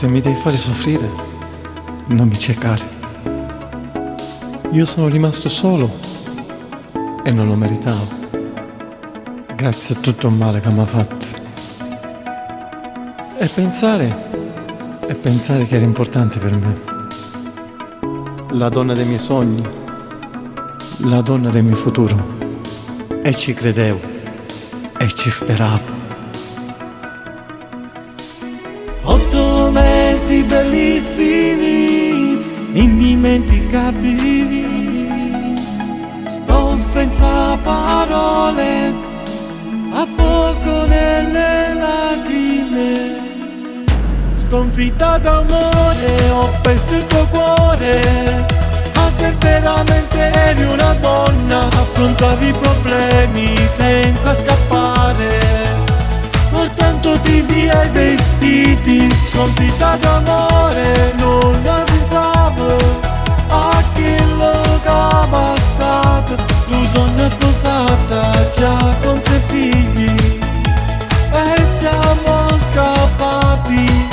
Se mi devi fare soffrire, non mi cercare. Io sono rimasto solo e non lo meritavo, grazie a tutto il male che mi ha fatto. E pensare che era importante per me. La donna dei miei sogni, la donna del mio futuro. E ci credevo e ci speravo. 8 mesi bellissimi, indimenticabili. Sto senza parole, a fuoco nelle lacrime. Sconfitta d'amore, ho perso il tuo cuore. Ma se veramente eri una donna, affrontavi i problemi senza scappare. Portandoti via i vestiti, sconfitta d'amore, non la pensavo a quello che ha passato. Tu donna sposata, già con 3 figli, e siamo scappati.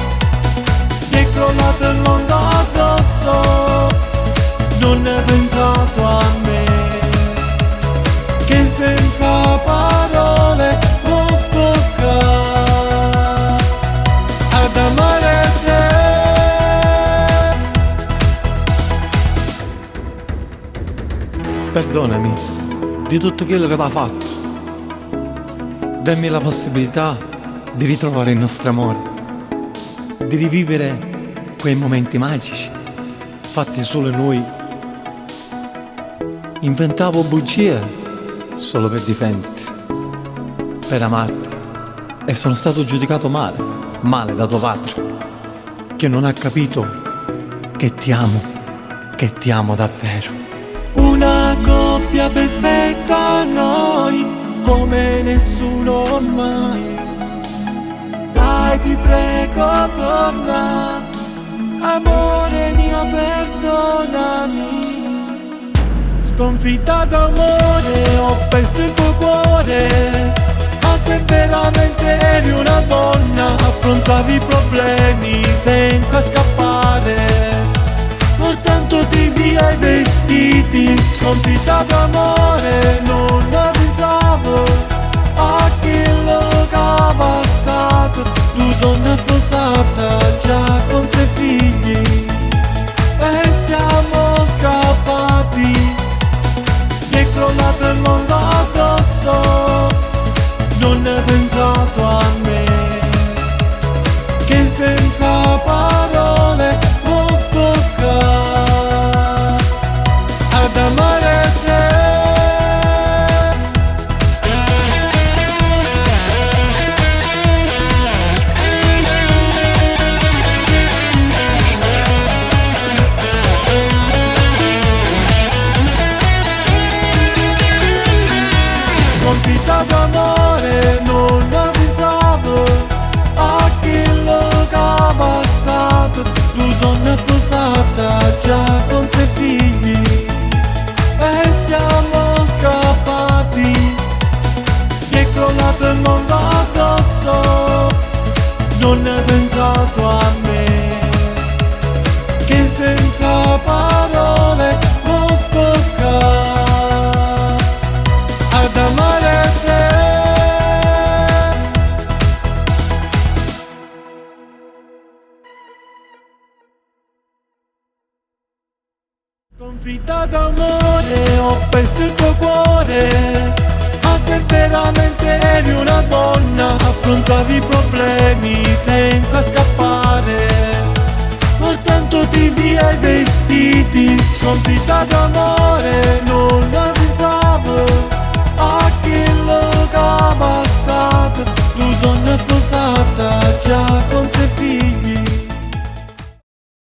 Ti è crollato il mondo addosso, non hai pensato a me, che senza parole non sto qua ad amare te. Perdonami di tutto quello che t'ha fatto. Dammi la possibilità di ritrovare il nostro amore, di rivivere quei momenti magici fatti solo noi. Inventavo bugie solo per difenderti, per amarti, e sono stato giudicato male da tuo padre, che non ha capito che ti amo davvero. Una coppia perfetta noi, come nessuno mai. Dai, ti prego, torna, amore mio, perdonami. Sconfitta d'amore, ho perso il tuo cuore. Ma se veramente eri una donna, affrontavi i problemi senza scappare. Portandoti via i vestiti, sconfitta d'amore, non la pensavo a quello che ha passato. Tu donna sposata, già con 3 figli, e siamo scappati. Ti è crollato il mondo addosso, non hai pensato a me, che senza parole non sto qua ad amare te. Sconfitta d'amore, non la pensavo a quello che ha passato. Tu donna sposata, già con 3 figli, e siamo scappati. Ti è crollato il mondo addosso, non hai pensato a me, che senza parole non sto qua ad amare te. Sconfitta d'amore, ho perso il tuo cuore. Ma se veramente eri una donna, affrontavi i problemi senza scappare. Portandoti via i vestiti, sconfitta d'amore, non la